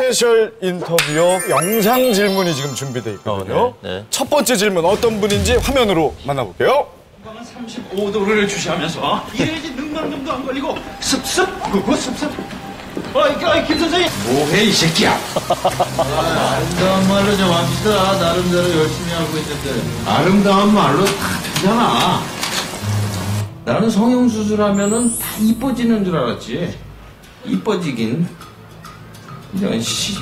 스페셜 인터뷰 영상 질문이 지금 준비되어 있거든요. 네. 첫 번째 질문 어떤 분인지 화면으로 만나볼게요. 건강은 35도를 주시하면서 이래야지 능방점도 안 걸리고 습습 그거 습습. 어이 김 선생님 뭐해 이 새끼야. 아름다운 말로 좀 합시다. 나름대로 열심히 하고 있는데 아름다운 말로 다 되잖아. 나는 성형수술하면은 다 이뻐지는 줄 알았지. 이뻐지긴 이런 씨.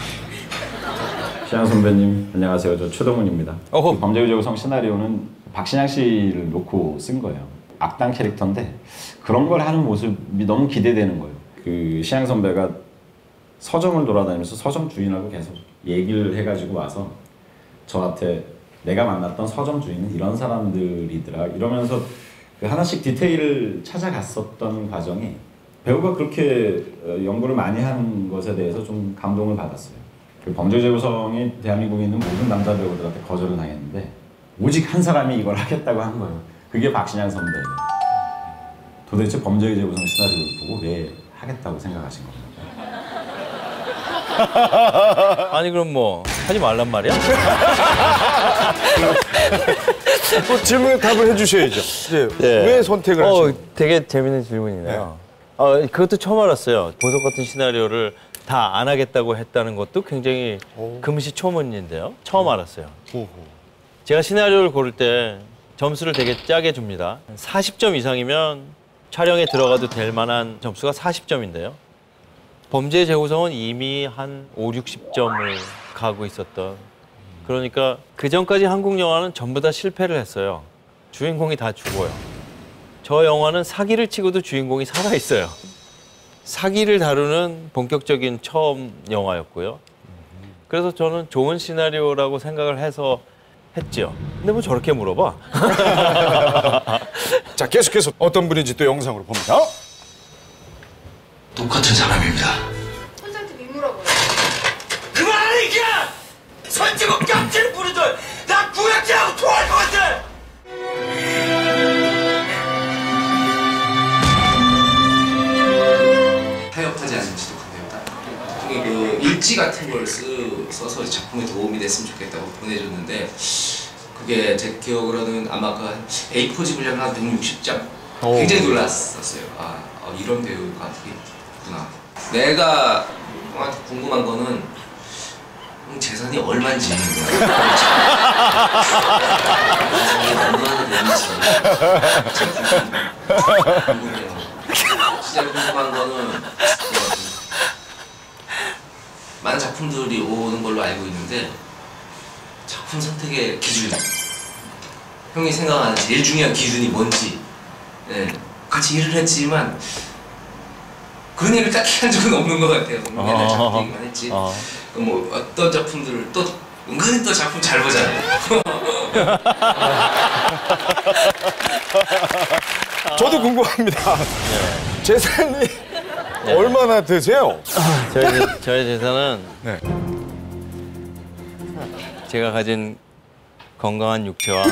시향 선배님 안녕하세요. 저 최동훈입니다. 범죄의 제구성 시나리오는 박신양 씨를 놓고 쓴 거예요. 악당 캐릭터인데 그런 걸 하는 모습이 너무 기대되는 거예요. 그 시향 선배가 서점을 돌아다니면서 서점 주인하고 계속 얘기를 해가지고 와서 저한테 내가 만났던 서점 주인은 이런 사람들이더라 이러면서 그 하나씩 디테일을 찾아갔었던 과정이 배우가 그렇게 연구를 많이 한 것에 대해서 좀 감동을 받았어요. 그 범죄 제구성이 대한민국에 있는 모든 남자 배우들한테 거절을 당했는데 오직 한 사람이 이걸 하겠다고 한 거예요. 그게 박신양 선배예요. 도대체 범죄 제구성 시나리오를 보고 왜 하겠다고 생각하신 겁니까? 아니 그럼 뭐 하지 말란 말이야? 또 질문에 답을 해주셔야죠. 왜 선택을 하신 되게 재밌는 질문이네요. 그것도 처음 알았어요. 보석 같은 시나리오를 다 안 하겠다고 했다는 것도 굉장히 금시초문인데요. 처음 알았어요. 제가 시나리오를 고를 때 점수를 되게 짜게 줍니다. 40점 이상이면 촬영에 들어가도 될 만한 점수가 40점인데요. 범죄의 재구성은 이미 한 5, 60점을 가고 있었던. 그러니까 그 전까지 한국 영화는 전부 다 실패를 했어요. 주인공이 다 죽어요. 저 영화는 사기를 치고도 주인공이 살아있어요. 사기를 다루는 본격적인 처음 영화였고요. 그래서 저는 좋은 시나리오라고 생각을 해서 했죠. 근데 뭐 저렇게 물어봐? 자, 계속해서 어떤 분인지 또 영상으로 봅니다. 똑같은 사람입니다. 선생한테 미물어봐요. 그만하니까! 선지국 깜질 부리들 나 구역질하고 토할 것 같아! 타협하지 않는 지독한 배우다. 그 일지 같은 걸 써서 작품에 도움이 됐으면 좋겠다고 보내줬는데 그게 제 기억으로는 아마 그 A4지 분량 한 160점? 굉장히 놀랐었어요. 이런 배우가 있구나. 내가 형한테 궁금한 거는 재산이 얼마인지 재산이 얼마나 되는지 궁금해요. 진짜 궁금한 거는 많은 작품들이 오는 걸로 알고 있는데 작품 선택의 기준, 형이 생각하는 제일 중요한 기준이 뭔지. 같이 일을 했지만 그런 일을 딱히 한 적은 없는 것 같아요. 맨날 작품 얘기만 했지. 뭐 어떤 작품들을 또 은근히 또 작품 잘 보잖아요. 저도 궁금합니다. 재산이 얼마나 되세요? 저의 재산은 네. 제가 가진 건강한 육체와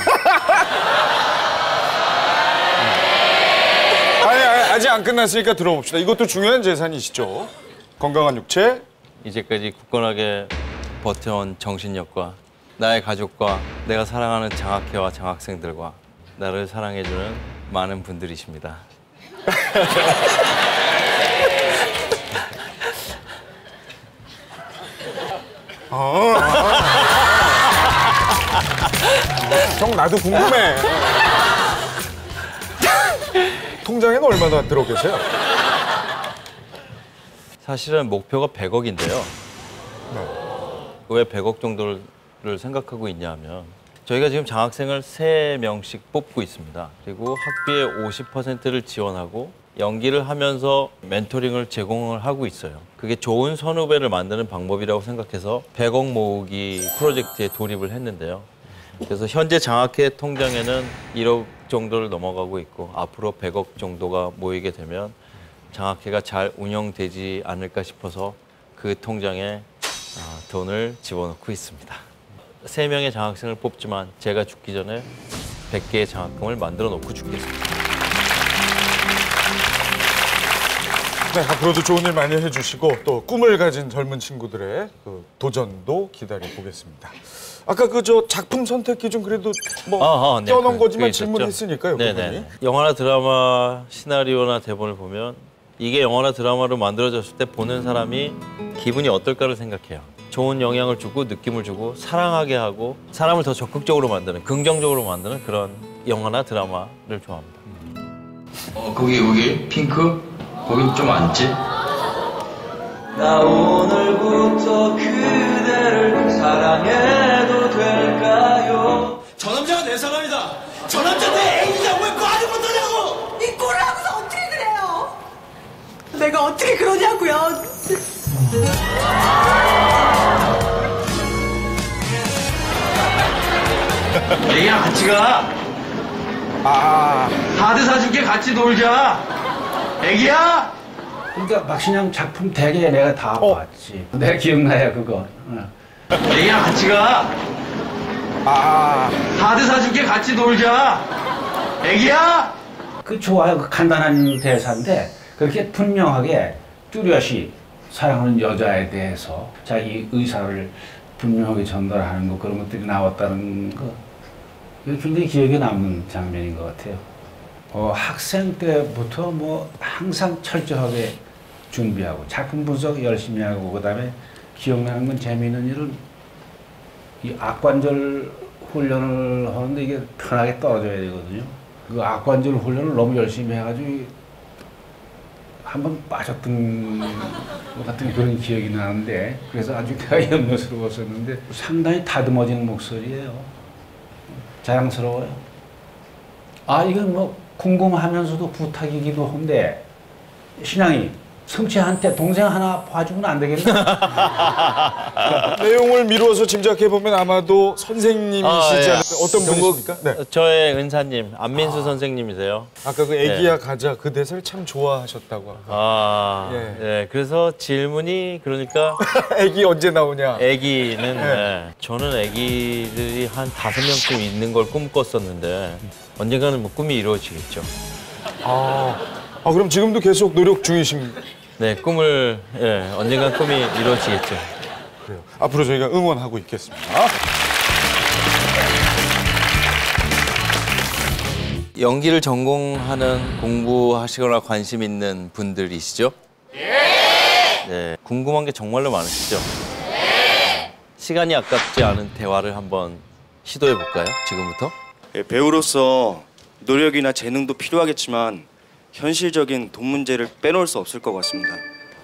아직 안 끝났으니까 들어봅시다. 이것도 중요한 재산이시죠? 건강한 육체. 이제까지 굳건하게 버텨온 정신력과 나의 가족과 내가 사랑하는 장학회와 장학생들과 나를 사랑해주는 많은 분들이십니다. 형 나도 궁금해. 통장에는 얼마나 들어 계세요? 사실은 목표가 100억인데요. 왜 100억 정도를 생각하고 있냐면 저희가 지금 장학생을 3명씩 뽑고 있습니다. 그리고 학비의 50%를 지원하고 연기를 하면서 멘토링을 제공을 하고 있어요. 그게 좋은 선후배를 만드는 방법이라고 생각해서 100억 모으기 프로젝트에 돌입을 했는데요. 그래서 현재 장학회 통장에는 1억 정도를 넘어가고 있고 앞으로 100억 정도가 모이게 되면 장학회가 잘 운영되지 않을까 싶어서 그 통장에 돈을 집어넣고 있습니다. 3명의 장학생을 뽑지만 제가 죽기 전에 100개의 장학금을 만들어 놓고 죽겠습니다. 네, 앞으로도 좋은 일 많이 해주시고 또 꿈을 가진 젊은 친구들의 그 도전도 기다려 보겠습니다. 아까 그 저 작품 선택 기준 그래도 뭐 네, 껴놓은 거지만 그게 있었죠. 질문했으니까요. 네네. 영화나 드라마 시나리오나 대본을 보면 이게 영화나 드라마로 만들어졌을 때 보는 사람이 기분이 어떨까를 생각해요. 좋은 영향을 주고 느낌을 주고 사랑하게 하고 사람을 더 적극적으로 만드는 긍정적으로 만드는 그런 영화나 드라마를 좋아합니다. 거기 핑크? 거긴 좀 앉지? 나 오늘부터 그대를 사랑해도 될까요? 저 남자가 내 사람이다. 저 남자 내 애인이냐고 왜 말을 못하냐고. 이 꼴을 하고서 어떻게 그래요? 내가 어떻게 그러냐고요? 애기랑 같이 가. 카드 사줄게 같이 놀자. 애기야? 그러니까 박신양 작품 대개 내가 다 봤지. 내가 기억나요 그거. 애기랑 같이 가. 카드 사줄게 같이 놀자. 애기야? 그 좋아요. 그 간단한 대사인데 그렇게 분명하게 뚜렷이 사랑하는 여자에 대해서 자기 의사를 분명하게 전달하는 거 그런 것들이 나왔다는 거 이게 굉장히 기억에 남는 장면인 것 같아요. 학생 때부터 뭐 항상 철저하게 준비하고 작품 분석 열심히 하고 그다음에 기억나는 건 재미있는 일은 이 악관절 훈련을 하는데 이게 편하게 떨어져야 되거든요. 그 악관절 훈련을 너무 열심히 해가지고 한번 빠졌던 것 같은 그런 기억이 나는데 그래서 아주 내가 염려스러웠었는데 상당히 다듬어진 목소리예요. 자랑스러워요. 이건 뭐 궁금하면서도 부탁이기도 한데 신양이 성채한테 동생 하나 봐주면 안 되겠나? 내용을 미루어서 짐작해 보면 아마도 선생님이시지 않을까? 어떤 분이십니까? 네. 저의 은사님 안민수 선생님이세요. 아까 그 애기야 가자 그 대사를 참 좋아하셨다고. 예. 네, 그래서 질문이 그러니까 애기 언제 나오냐? 애기는 저는 애기들이 한 5명쯤 있는 걸 꿈꿨었는데 언젠가는 뭐 꿈이 이루어지겠죠. 그럼 지금도 계속 노력 중이신 네, 꿈을 언젠간 꿈이 이루어지겠죠. 그래요. 앞으로 저희가 응원하고 있겠습니다. 연기를 전공하는 공부하시거나 관심 있는 분들이시죠? 네. 궁금한 게 정말로 많으시죠? 시간이 아깝지 않은 대화를 한번 시도해 볼까요? 지금부터? 배우로서 노력이나 재능도 필요하겠지만 현실적인 돈 문제를 빼놓을 수 없을 것 같습니다.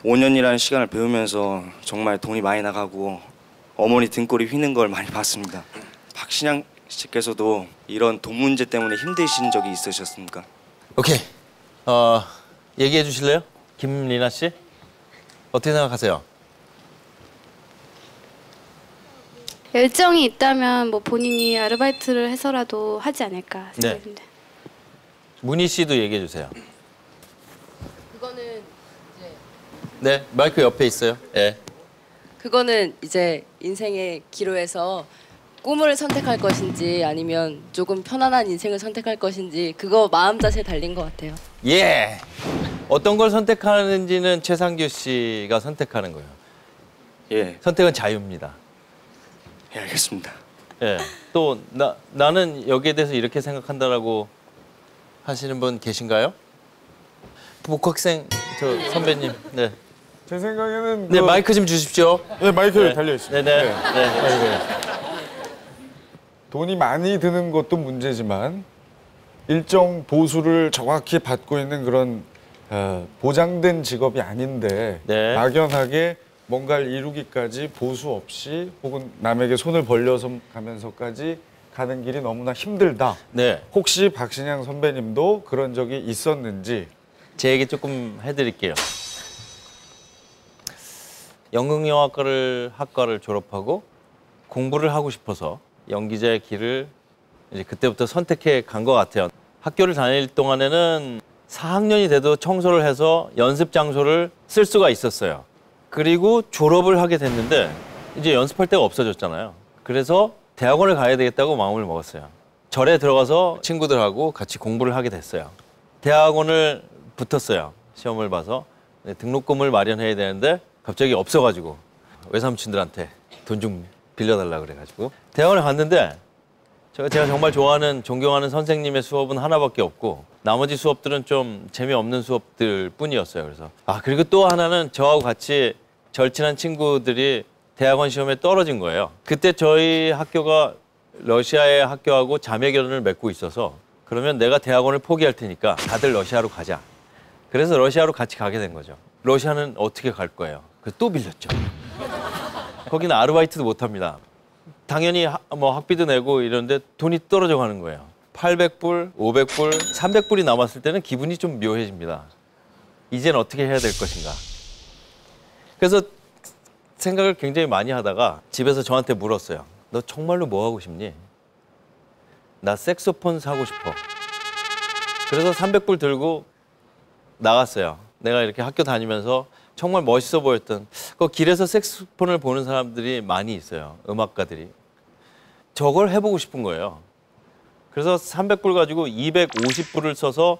5년이라는 시간을 배우면서 정말 돈이 많이 나가고 어머니 등골이 휘는 걸 많이 봤습니다. 박신양 씨께서도 이런 돈 문제 때문에 힘드신 적이 있으셨습니까? 오케이. 얘기해 주실래요? 김리나 씨? 어떻게 생각하세요? 열정이 있다면 뭐 본인이 아르바이트를 해서라도 하지 않을까 생각합니다. 문희 씨도 얘기해 주세요. 그거는 이제 네, 마이크 옆에 있어요. 네. 그거는 이제 인생의 기로에서 꿈을 선택할 것인지 아니면 조금 편안한 인생을 선택할 것인지 그거 마음 자세에 달린 것 같아요. 예. 어떤 걸 선택하는지는 최상규 씨가 선택하는 거예요. 예. 선택은 자유입니다. 예, 알겠습니다. 예. 또 나는 여기에 대해서 이렇게 생각한다라고 하시는 분 계신가요? 복학생 저 선배님. 네. 제 생각에는 네, 마이크 좀 주십시오. 네, 마이크 달려 있습니다. 네네. 돈이 많이 드는 것도 문제지만 일정 보수를 정확히 받고 있는 그런 보장된 직업이 아닌데 막연하게 뭔가를 이루기까지 보수 없이 혹은 남에게 손을 벌려서 가면서까지 가는 길이 너무나 힘들다. 네. 혹시 박신양 선배님도 그런 적이 있었는지 제 얘기 조금 해드릴게요. 연극영화과를 학과를 졸업하고 공부를 하고 싶어서 연기자의 길을 이제 그때부터 선택해 간 것 같아요. 학교를 다닐 동안에는 4학년이 돼도 청소를 해서 연습 장소를 쓸 수가 있었어요. 그리고 졸업을 하게 됐는데 이제 연습할 데가 없어졌잖아요. 그래서 대학원을 가야 되겠다고 마음을 먹었어요. 절에 들어가서 친구들하고 같이 공부를 하게 됐어요. 대학원을 붙었어요. 시험을 봐서. 등록금을 마련해야 되는데 갑자기 없어가지고 외삼촌들한테 돈 좀 빌려달라 그래가지고 대학원에 갔는데 제가 정말 좋아하는 존경하는 선생님의 수업은 하나밖에 없고 나머지 수업들은 좀 재미없는 수업들 뿐이었어요. 그래서 그리고 또 하나는 저하고 같이 절친한 친구들이 대학원 시험에 떨어진 거예요. 그때 저희 학교가 러시아의 학교하고 자매 결혼을 맺고 있어서 그러면 내가 대학원을 포기할 테니까 다들 러시아로 가자. 그래서 러시아로 같이 가게 된 거죠. 러시아는 어떻게 갈 거예요? 그래서 또 빌렸죠. 거기는 아르바이트도 못 합니다. 당연히 뭐 학비도 내고 이러는데 돈이 떨어져 가는 거예요. 800불, 500불, 300불이 남았을 때는 기분이 좀 묘해집니다. 이젠 어떻게 해야 될 것인가. 그래서 생각을 굉장히 많이 하다가 집에서 저한테 물었어요. 너 정말로 뭐 하고 싶니? 나 색소폰 사고 싶어. 그래서 300불 들고 나갔어요. 내가 이렇게 학교 다니면서 정말 멋있어 보였던 그 길에서 색소폰을 보는 사람들이 많이 있어요. 음악가들이. 저걸 해보고 싶은 거예요. 그래서 300불 가지고 250불을 써서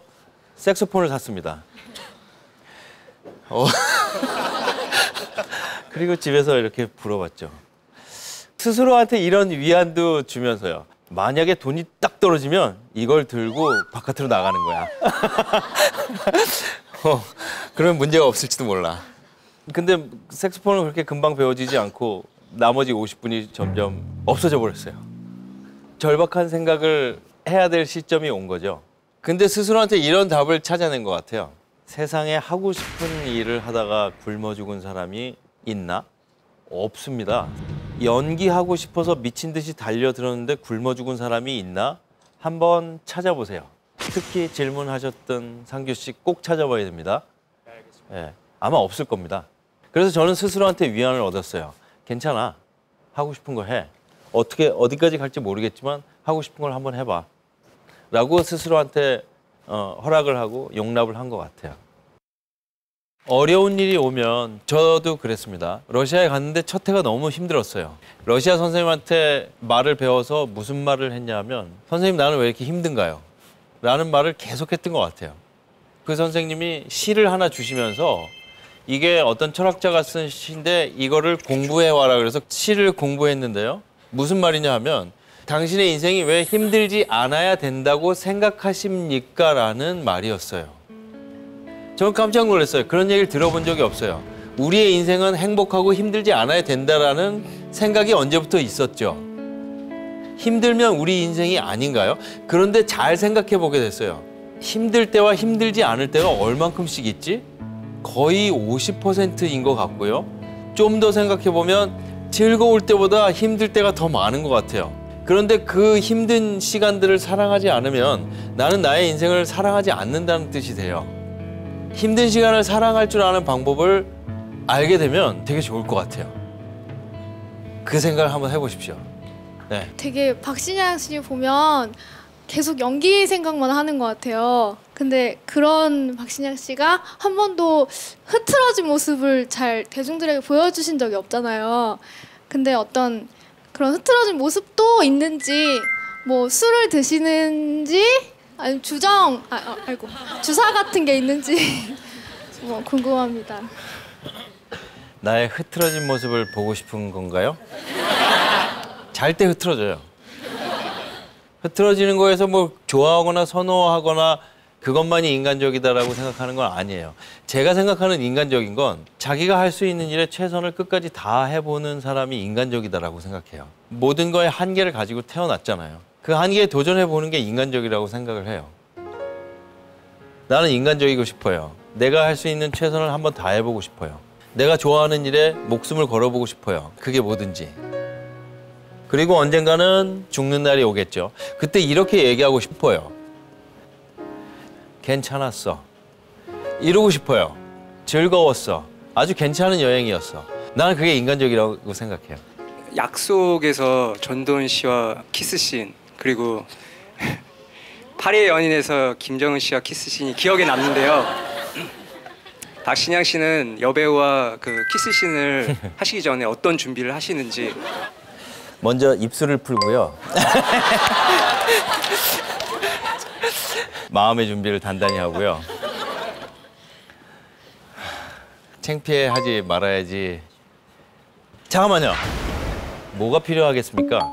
색소폰을 샀습니다. 그리고 집에서 이렇게 불어봤죠. 스스로한테 이런 위안도 주면서요. 만약에 돈이 딱 떨어지면 이걸 들고 바깥으로 나가는 거야. 그러면 문제가 없을지도 몰라. 근데 색소폰은 그렇게 금방 배워지지 않고 나머지 50분이 점점 없어져 버렸어요. 절박한 생각을 해야 될 시점이 온 거죠. 근데 스스로한테 이런 답을 찾아낸 것 같아요. 세상에 하고 싶은 일을 하다가 굶어 죽은 사람이 있나? 없습니다. 연기하고 싶어서 미친 듯이 달려들었는데 굶어 죽은 사람이 있나? 한번 찾아보세요. 특히 질문하셨던 상규 씨 꼭 찾아봐야 됩니다. 네, 아마 없을 겁니다. 그래서 저는 스스로한테 위안을 얻었어요. 괜찮아. 하고 싶은 거 해. 어디까지 갈지 모르겠지만 하고 싶은 걸 한번 해봐. 라고 스스로한테 허락을 하고 용납을 한 것 같아요. 어려운 일이 오면 저도 그랬습니다. 러시아에 갔는데 첫 해가 너무 힘들었어요. 러시아 선생님한테 말을 배워서 무슨 말을 했냐면 선생님 나는 왜 이렇게 힘든가요? 라는 말을 계속했던 것 같아요. 그 선생님이 시를 하나 주시면서 이게 어떤 철학자가 쓴 시인데 이거를 공부해와라 그래서 시를 공부했는데요. 무슨 말이냐 하면 당신의 인생이 왜 힘들지 않아야 된다고 생각하십니까? 라는 말이었어요. 저는 깜짝 놀랐어요. 그런 얘기를 들어본 적이 없어요. 우리의 인생은 행복하고 힘들지 않아야 된다라는 생각이 언제부터 있었죠. 힘들면 우리 인생이 아닌가요? 그런데 잘 생각해 보게 됐어요. 힘들 때와 힘들지 않을 때가 얼만큼씩 있지? 거의 50%인 것 같고요. 좀 더 생각해 보면 즐거울 때보다 힘들 때가 더 많은 것 같아요. 그런데 그 힘든 시간들을 사랑하지 않으면 나는 나의 인생을 사랑하지 않는다는 뜻이 돼요. 힘든 시간을 사랑할 줄 아는 방법을 알게 되면 되게 좋을 것 같아요. 그 생각을 한번 해보십시오. 네. 되게 박신양 씨 보면 계속 연기 생각만 하는 것 같아요. 근데 그런 박신양 씨가 한 번도 흐트러진 모습을 잘 대중들에게 보여주신 적이 없잖아요. 근데 어떤 그런 흐트러진 모습도 있는지, 뭐 술을 드시는지, 아니면 주사 같은 게 있는지 뭐 궁금합니다. 나의 흐트러진 모습을 보고 싶은 건가요? 잘 때 흐트러져요. 흐트러지는 거에서 뭐 좋아하거나 선호하거나 그것만이 인간적이다라고 생각하는 건 아니에요. 제가 생각하는 인간적인 건 자기가 할 수 있는 일에 최선을 끝까지 다 해보는 사람이 인간적이다라고 생각해요. 모든 거에 한계를 가지고 태어났잖아요. 그 한계에 도전해보는 게 인간적이라고 생각을 해요. 나는 인간적이고 싶어요. 내가 할 수 있는 최선을 한번 다 해보고 싶어요. 내가 좋아하는 일에 목숨을 걸어보고 싶어요. 그게 뭐든지. 그리고 언젠가는 죽는 날이 오겠죠. 그때 이렇게 얘기하고 싶어요. 괜찮았어. 이러고 싶어요. 즐거웠어. 아주 괜찮은 여행이었어. 나는 그게 인간적이라고 생각해요. 약속에서 전도은 씨와 키스씬, 그리고 파리의 연인에서 김정은 씨와 키스씬이 기억에 남는데요. 박신양 씨는 여배우와 그 키스씬을 하시기 전에 어떤 준비를 하시는지. 먼저 입술을 풀고요. 마음의 준비를 단단히 하고요. 창피해하지 말아야지. 잠깐만요. 뭐가 필요하겠습니까?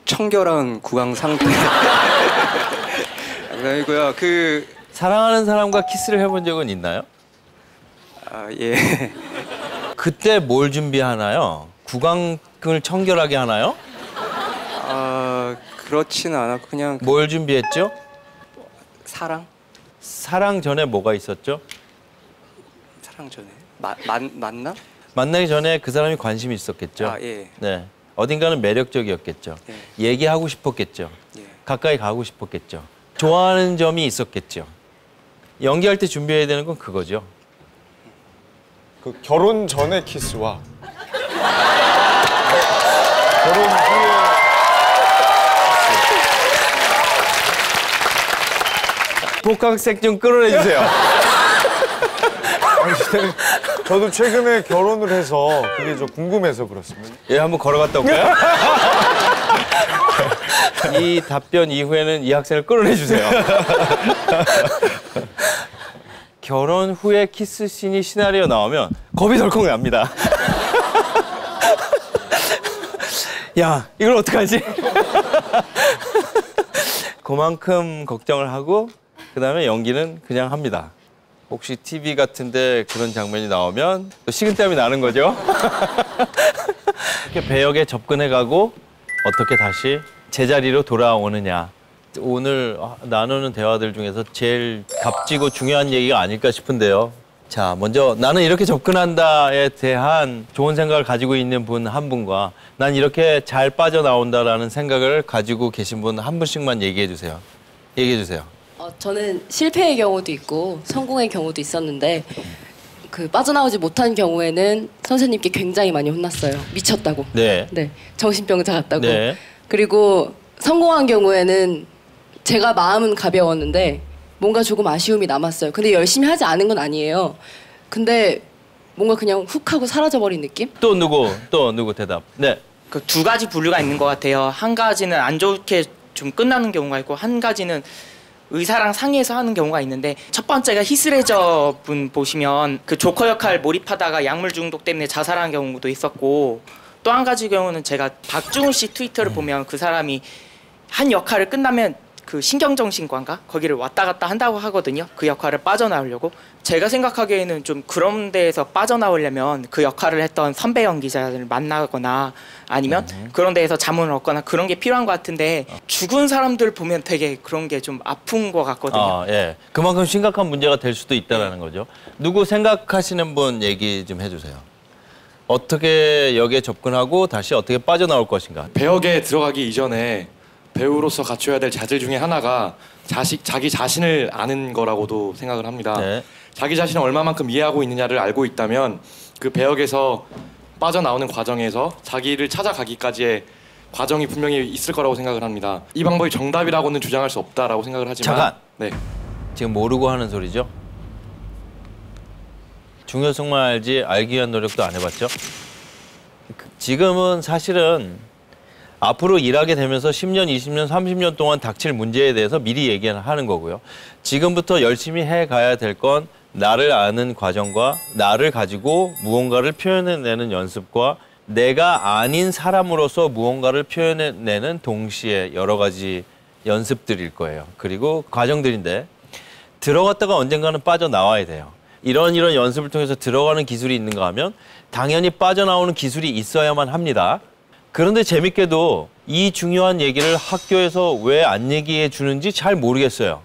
청결한 구강 상태. 그리고요, 사랑하는 사람과 키스를 해본 적은 있나요? 아, 예. 그때 뭘 준비하나요? 구강을 청결하게 하나요? 아, 그렇지는 않았고 그냥. 뭘 준비했죠? 사랑? 사랑 전에 뭐가 있었죠? 사랑 전에 만남? 만나기 전에 그 사람이 관심이 있었겠죠. 아, 예. 네. 어딘가는 매력적이었겠죠. 예. 얘기하고 싶었겠죠. 예. 가까이 가고 싶었겠죠. 좋아하는 점이 있었겠죠. 연기할 때 준비해야 되는 건 그거죠. 그 결혼 전의 키스와 결혼 후에 복학생 좀 끌어내주세요. 아니, 저도 최근에 결혼을 해서 그게 좀 궁금해서 그렇습니다. 예, 한번 걸어갔다 올까요? 이 답변 이후에는 이 학생을 끌어내주세요. 결혼 후에 키스씬이 시나리오 나오면 겁이 덜컥 납니다. 야, 이걸 어떡하지? 그만큼 걱정을 하고 그다음에 연기는 그냥 합니다. 혹시 TV 같은데 그런 장면이 나오면 또 식은땀이 나는 거죠. 이렇게 배역에 접근해가고 어떻게 다시 제자리로 돌아오느냐. 오늘 나누는 대화들 중에서 제일 값지고 중요한 얘기가 아닐까 싶은데요. 자, 먼저 나는 이렇게 접근한다에 대한 좋은 생각을 가지고 있는 분 한 분과 난 이렇게 잘 빠져나온다라는 생각을 가지고 계신 분 한 분씩만 얘기해 주세요. 얘기해 주세요. 저는 실패의 경우도 있고 성공의 경우도 있었는데 빠져나오지 못한 경우에는 선생님께 굉장히 많이 혼났어요. 미쳤다고. 네. 네. 정신병자 같다고. 네. 그리고 성공한 경우에는 제가 마음은 가벼웠는데 뭔가 조금 아쉬움이 남았어요. 근데 열심히 하지 않은 건 아니에요. 근데 뭔가 그냥 훅 하고 사라져버린 느낌? 또 누구 대답? 네. 그 두 가지 분류가 있는 것 같아요. 한 가지는 안 좋게 좀 끝나는 경우가 있고 한 가지는 의사랑 상의해서 하는 경우가 있는데 첫 번째가 히스레저 분 보시면 그 조커 역할 몰입하다가 약물 중독 때문에 자살한 경우도 있었고 또 한 가지 경우는 제가 박중훈 씨 트위터를 보면 그 사람이 한 역할을 끝나면 그 신경정신과인가? 거기를 왔다 갔다 한다고 하거든요. 그 역할을 빠져나오려고. 제가 생각하기에는 좀 그런 데에서 빠져나오려면 그 역할을 했던 선배 연기자를 만나거나 아니면 그런 데에서 자문을 얻거나 그런 게 필요한 것 같은데 죽은 사람들 보면 되게 그런 게 좀 아픈 것 같거든요. 예. 그만큼 심각한 문제가 될 수도 있다는 거죠. 누구 생각하시는 분 얘기 좀 해주세요. 어떻게 역에 접근하고 다시 어떻게 빠져나올 것인가. 배역에 들어가기 이전에 배우로서 갖춰야 될 자질 중에 하나가 자기 자신을 아는 거라고도 생각을 합니다. 네. 자기 자신을 얼마만큼 이해하고 있느냐를 알고 있다면 그 배역에서 빠져나오는 과정에서 자기를 찾아가기까지의 과정이 분명히 있을 거라고 생각을 합니다. 이 방법이 정답이라고는 주장할 수 없다라고 생각을 하지만 잠깐! 네. 지금 모르고 하는 소리죠? 중요성만 알지 알기 위한 노력도 안 해봤죠? 지금은 사실은 앞으로 일하게 되면서 10년, 20년, 30년 동안 닥칠 문제에 대해서 미리 얘기하는 거고요. 지금부터 열심히 해가야 될 건 나를 아는 과정과 나를 가지고 무언가를 표현해내는 연습과 내가 아닌 사람으로서 무언가를 표현해내는 동시에 여러 가지 연습들일 거예요. 그리고 과정들인데 들어갔다가 언젠가는 빠져나와야 돼요. 이런 연습을 통해서 들어가는 기술이 있는가 하면 당연히 빠져나오는 기술이 있어야만 합니다. 그런데 재밌게도 이 중요한 얘기를 학교에서 왜 안 얘기해 주는지 잘 모르겠어요.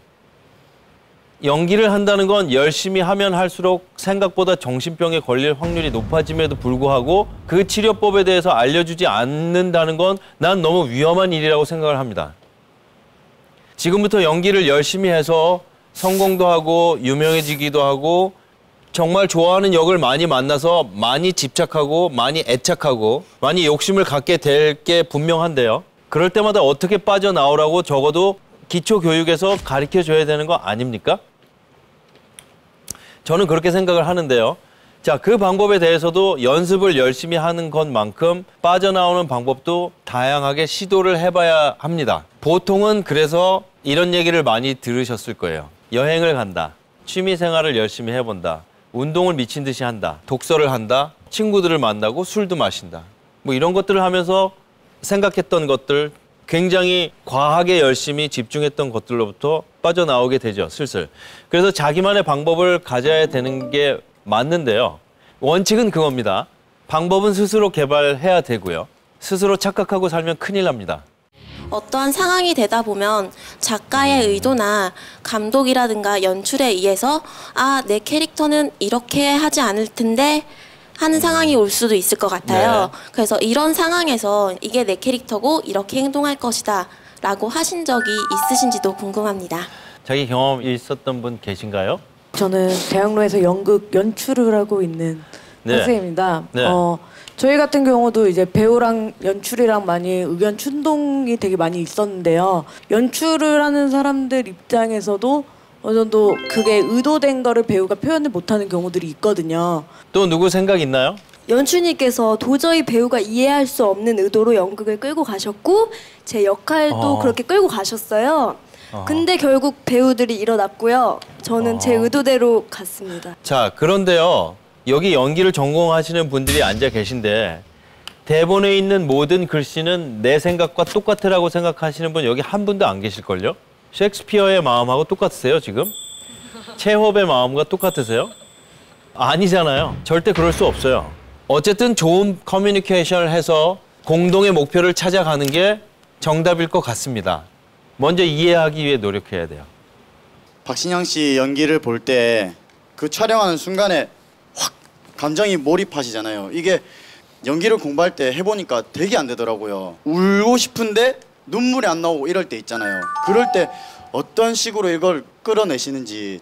연기를 한다는 건 열심히 하면 할수록 생각보다 정신병에 걸릴 확률이 높아짐에도 불구하고 그 치료법에 대해서 알려주지 않는다는 건 난 너무 위험한 일이라고 생각을 합니다. 지금부터 연기를 열심히 해서 성공도 하고 유명해지기도 하고 정말 좋아하는 역을 많이 만나서 많이 집착하고 많이 애착하고 많이 욕심을 갖게 될 게 분명한데요. 그럴 때마다 어떻게 빠져나오라고 적어도 기초교육에서 가르쳐줘야 되는 거 아닙니까? 저는 그렇게 생각을 하는데요. 자, 그 방법에 대해서도 연습을 열심히 하는 것만큼 빠져나오는 방법도 다양하게 시도를 해봐야 합니다. 보통은 그래서 이런 얘기를 많이 들으셨을 거예요. 여행을 간다. 취미 생활을 열심히 해본다. 운동을 미친 듯이 한다. 독서를 한다. 친구들을 만나고 술도 마신다. 뭐 이런 것들을 하면서 생각했던 것들, 굉장히 과하게 열심히 집중했던 것들로부터 빠져나오게 되죠, 슬슬. 그래서 자기만의 방법을 가져야 되는 게 맞는데요. 원칙은 그겁니다. 방법은 스스로 개발해야 되고요. 스스로 착각하고 살면 큰일 납니다. 어떠한 상황이 되다 보면 작가의 의도나 감독이라든가 연출에 의해서 아, 내 캐릭터는 이렇게 하지 않을 텐데 하는 상황이 올 수도 있을 것 같아요. 네. 그래서 이런 상황에서 이게 내 캐릭터고 이렇게 행동할 것이다 라고 하신 적이 있으신지도 궁금합니다. 자기 경험 있었던 분 계신가요? 저는 대학로에서 연극 연출을 하고 있는 네. 선생님입니다. 네. 저희 같은 경우도 이제 배우랑 연출이랑 많이 의견 충돌이 되게 많이 있었는데요. 연출을 하는 사람들 입장에서도 어느 정도 그게 의도된 거를 배우가 표현을 못하는 경우들이 있거든요. 또 누구 생각 있나요? 연출님께서 도저히 배우가 이해할 수 없는 의도로 연극을 끌고 가셨고 제 역할도 그렇게 끌고 가셨어요. 근데 결국 배우들이 일어났고요. 저는 제 의도대로 갔습니다. 자, 그런데요. 여기 연기를 전공하시는 분들이 앉아 계신데 대본에 있는 모든 글씨는 내 생각과 똑같으라고 생각하시는 분 여기 한 분도 안 계실걸요? 셰익스피어의 마음하고 똑같으세요, 지금? 체홉의 마음과 똑같으세요? 아니잖아요. 절대 그럴 수 없어요. 어쨌든 좋은 커뮤니케이션을 해서 공동의 목표를 찾아가는 게 정답일 것 같습니다. 먼저 이해하기 위해 노력해야 돼요. 박신양 씨 연기를 볼 때 그 촬영하는 순간에 확 감정이 몰입하시잖아요. 이게 연기를 공부할 때 해보니까 되게 안 되더라고요. 울고 싶은데 눈물이 안 나오고 이럴 때 있잖아요. 그럴 때 어떤 식으로 이걸 끌어내시는지.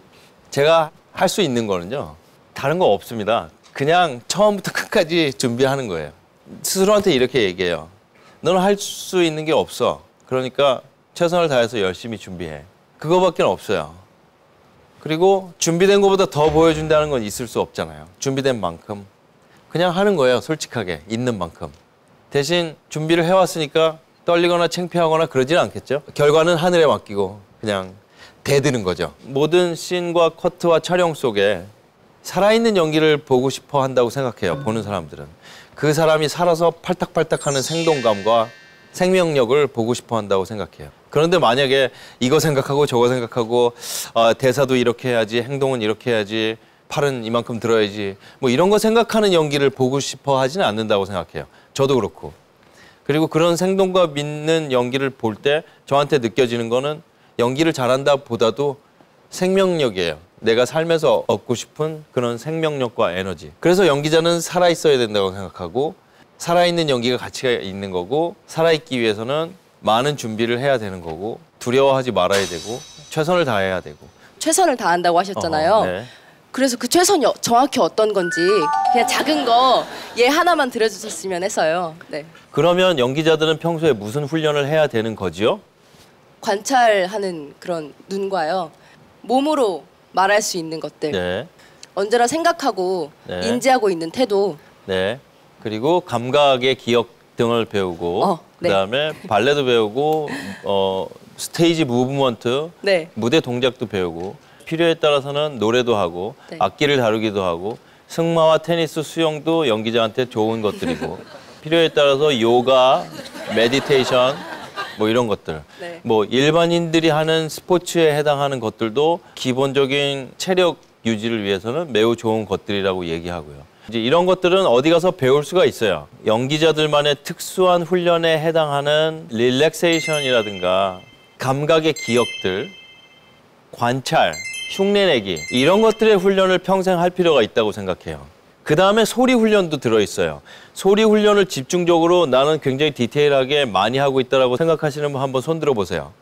제가 할 수 있는 거는요. 다른 거 없습니다. 그냥 처음부터 끝까지 준비하는 거예요. 스스로한테 이렇게 얘기해요. 너는 할 수 있는 게 없어. 그러니까 최선을 다해서 열심히 준비해. 그거밖에 없어요. 그리고 준비된 것보다 더 보여준다는 건 있을 수 없잖아요. 준비된 만큼. 그냥 하는 거예요. 솔직하게. 있는 만큼. 대신 준비를 해왔으니까 떨리거나 창피하거나 그러지는 않겠죠. 결과는 하늘에 맡기고 그냥 대드는 거죠. 모든 씬과 커트와 촬영 속에 살아있는 연기를 보고 싶어 한다고 생각해요. 보는 사람들은. 그 사람이 살아서 팔딱팔딱하는 생동감과 생명력을 보고 싶어 한다고 생각해요. 그런데 만약에 이거 생각하고 저거 생각하고 대사도 이렇게 해야지, 행동은 이렇게 해야지, 팔은 이만큼 들어야지 뭐 이런 거 생각하는 연기를 보고 싶어 하지는 않는다고 생각해요. 저도 그렇고. 그리고 그런 생동감 있는 연기를 볼 때 저한테 느껴지는 거는 연기를 잘한다 보다도 생명력이에요. 내가 살면서 얻고 싶은 그런 생명력과 에너지. 그래서 연기자는 살아있어야 된다고 생각하고 살아있는 연기가 가치가 있는 거고 살아있기 위해서는 많은 준비를 해야 되는 거고 두려워하지 말아야 되고 최선을 다해야 되고. 최선을 다한다고 하셨잖아요. 네. 그래서 그 최선이 정확히 어떤 건지 그냥 작은 거 예 하나만 들려주셨으면 해서요. 네. 그러면 연기자들은 평소에 무슨 훈련을 해야 되는 거지요? 관찰하는 그런 눈과요. 몸으로 말할 수 있는 것들. 네. 언제나 생각하고 네. 인지하고 있는 태도. 네. 그리고 감각의 기억 등을 배우고 네. 그다음에 발레도 배우고 스테이지 무브먼트, 네. 무대 동작도 배우고 필요에 따라서는 노래도 하고 네. 악기를 다루기도 하고 승마와 테니스, 수영도 연기자한테 좋은 것들이고 필요에 따라서 요가, 메디테이션 뭐 이런 것들. 네. 뭐 일반인들이 하는 스포츠에 해당하는 것들도 기본적인 체력 유지를 위해서는 매우 좋은 것들이라고 얘기하고요. 이제 이런 것들은 어디 가서 배울 수가 있어요. 연기자들만의 특수한 훈련에 해당하는 릴렉세이션이라든가 감각의 기억들, 관찰, 흉내내기 이런 것들의 훈련을 평생 할 필요가 있다고 생각해요. 그 다음에 소리 훈련도 들어있어요. 소리 훈련을 집중적으로 나는 굉장히 디테일하게 많이 하고 있다고 생각하시는 분 한번 손 들어보세요.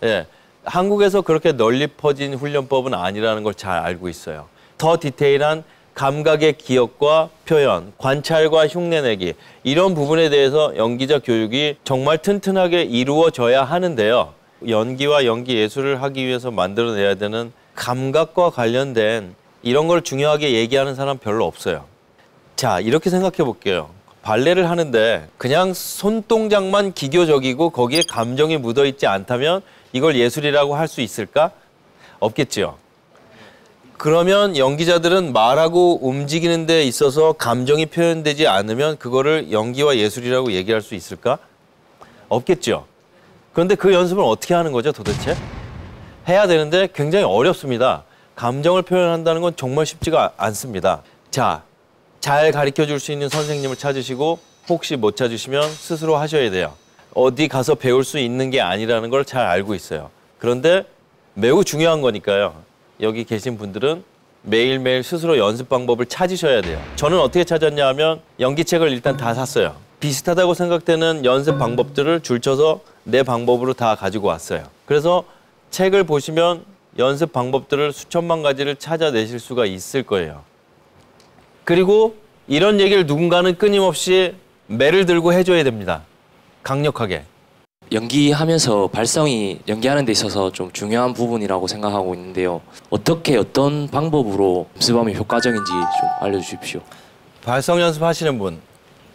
예, 한국에서 그렇게 널리 퍼진 훈련법은 아니라는 걸 잘 알고 있어요. 더 디테일한 감각의 기억과 표현, 관찰과 흉내내기 이런 부분에 대해서 연기자 교육이 정말 튼튼하게 이루어져야 하는데요. 연기와 연기 예술을 하기 위해서 만들어내야 되는 감각과 관련된 이런 걸 중요하게 얘기하는 사람 별로 없어요. 자, 이렇게 생각해 볼게요. 발레를 하는데 그냥 손동작만 기교적이고 거기에 감정이 묻어있지 않다면 이걸 예술이라고 할 수 있을까? 없겠지요. 그러면 연기자들은 말하고 움직이는 데 있어서 감정이 표현되지 않으면 그거를 연기와 예술이라고 얘기할 수 있을까? 없겠죠. 그런데 그 연습을 어떻게 하는 거죠, 도대체? 해야 되는데 굉장히 어렵습니다. 감정을 표현한다는 건 정말 쉽지가 않습니다. 자, 잘 가르쳐-줄 수 있는 선생님을 찾으시고 혹시 못 찾으시면 스스로 하셔야 돼요. 어디 가서 배울 수 있는 게 아니라는 걸 잘 알고 있어요. 그런데 매우 중요한 거니까요. 여기 계신 분들은 매일매일 스스로 연습 방법을 찾으셔야 돼요. 저는 어떻게 찾았냐 하면 연기책을 일단 다 샀어요. 비슷하다고 생각되는 연습 방법들을 줄쳐서 내 방법으로 다 가지고 왔어요. 그래서 책을 보시면 연습 방법들을 수천만 가지를 찾아내실 수가 있을 거예요. 그리고 이런 얘기를 누군가는 끊임없이 매를 들고 해줘야 됩니다. 강력하게. 연기하면서 발성이 연기하는 데 있어서 좀 중요한 부분이라고 생각하고 있는데요. 어떻게 어떤 방법으로 연습하면 효과적인지 좀 알려주십시오. 발성 연습하시는 분.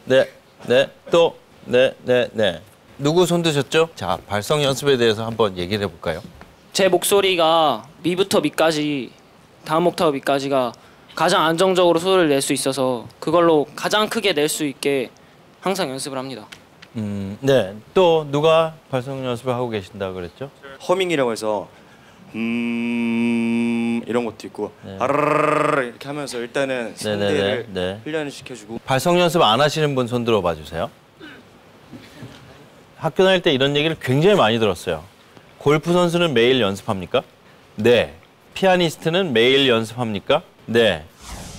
네, 네, 또, 네, 네, 네. 누구 손 드셨죠? 자, 발성 연습에 대해서 한번 얘기를 해볼까요? 제 목소리가 미부터 미까지, 다음 옥타브 미까지가 가장 안정적으로 소리를 낼 수 있어서 그걸로 가장 크게 낼 수 있게 항상 연습을 합니다. 네. 또 누가 발성 연습을 하고 계신다 그랬죠? 허밍이라고 해서 이런 것도 있고 아르르르 이렇게 하면서 일단은 상대를 훈련을 시켜주고. 발성 연습 안 하시는 분 손 들어 봐주세요. 학교 다닐 때 이런 얘기를 굉장히 많이 들었어요. 골프 선수는 매일 연습합니까? 네. 피아니스트는 매일 연습합니까? 네.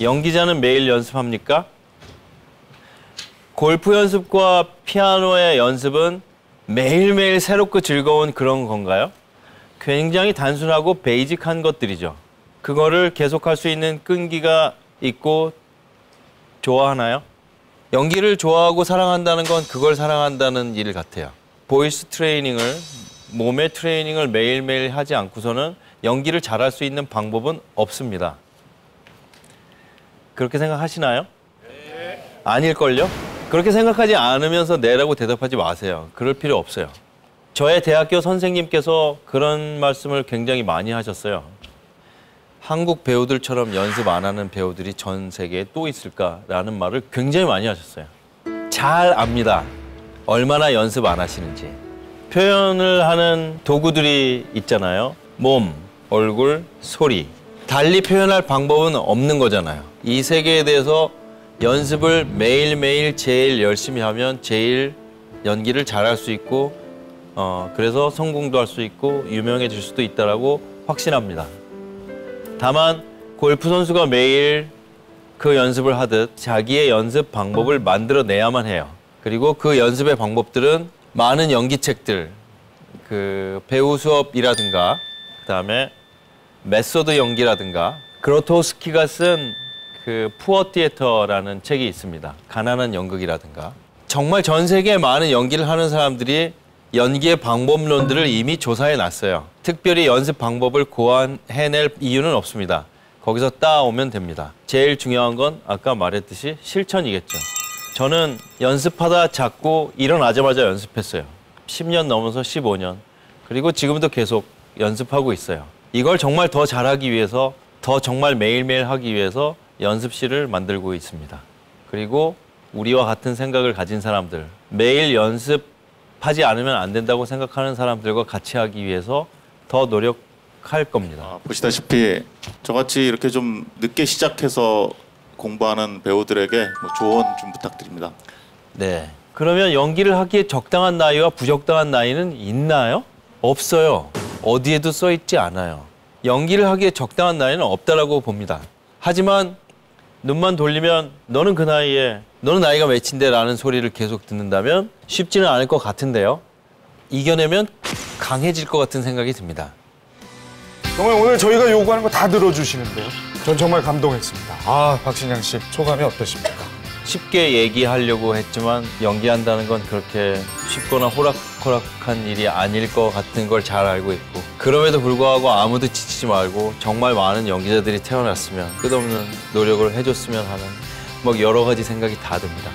연기자는 매일 연습합니까? 골프 연습과 피아노의 연습은 매일매일 새롭고 즐거운 그런 건가요? 굉장히 단순하고 베이직한 것들이죠. 그거를 계속할 수 있는 끈기가 있고 좋아하나요? 연기를 좋아하고 사랑한다는 건 그걸 사랑한다는 일 같아요. 보이스 트레이닝을, 몸의 트레이닝을 매일매일 하지 않고서는 연기를 잘할 수 있는 방법은 없습니다. 그렇게 생각하시나요? 아닐걸요? 그렇게 생각하지 않으면서 네라고 대답하지 마세요. 그럴 필요 없어요. 저의 대학교 선생님께서 그런 말씀을 굉장히 많이 하셨어요. 한국 배우들처럼 연습 안 하는 배우들이 전 세계에 또 있을까라는 말을 굉장히 많이 하셨어요. 잘 압니다. 얼마나 연습 안 하시는지. 표현을 하는 도구들이 있잖아요. 몸, 얼굴, 소리. 달리 표현할 방법은 없는 거잖아요. 이 세계에 대해서 연습을 매일매일 제일 열심히 하면 제일 연기를 잘할 수 있고 그래서 성공도 할 수 있고 유명해질 수도 있다라고 확신합니다. 다만 골프 선수가 매일 그 연습을 하듯 자기의 연습 방법을 만들어내야만 해요. 그리고 그 연습의 방법들은 많은 연기책들, 그 배우 수업이라든가 그다음에 메소드 연기라든가 그로토스키가 쓴 그 푸어 티에터라는 책이 있습니다. 가난한 연극이라든가. 정말 전 세계에 많은 연기를 하는 사람들이 연기의 방법론들을 이미 조사해 놨어요. 특별히 연습 방법을 고안해낼 이유는 없습니다. 거기서 따오면 됩니다. 제일 중요한 건 아까 말했듯이 실천이겠죠. 저는 연습하다 자꾸 일어나자마자 연습했어요. 10년 넘어서 15년. 그리고 지금도 계속 연습하고 있어요. 이걸 정말 더 잘하기 위해서, 더 정말 매일매일 하기 위해서 연습실을 만들고 있습니다. 그리고 우리와 같은 생각을 가진 사람들, 매일 연습하지 않으면 안 된다고 생각하는 사람들과 같이 하기 위해서 더 노력할 겁니다. 보시다시피 저같이 이렇게 좀 늦게 시작해서 공부하는 배우들에게 뭐 조언 좀 부탁드립니다. 네. 그러면 연기를 하기에 적당한 나이와 부적당한 나이는 있나요? 없어요. 어디에도 써 있지 않아요. 연기를 하기에 적당한 나이는 없다라고 봅니다. 하지만 눈만 돌리면 너는 그 나이에, 너는 나이가 몇인데 라는 소리를 계속 듣는다면 쉽지는 않을 것 같은데요. 이겨내면 강해질 것 같은 생각이 듭니다. 정말 오늘 저희가 요구하는 거 다 들어주시는데요. 전 정말 감동했습니다. 아, 박신양 씨 소감이 어떠십니까? 쉽게 얘기하려고 했지만 연기한다는 건 그렇게 쉽거나 호락호락한 일이 아닐 것 같은 걸 잘 알고 있고 그럼에도 불구하고 아무도 지치지 말고 정말 많은 연기자들이 태어났으면 끝없는 노력을 해줬으면 하는 뭐 여러 가지 생각이 다 듭니다.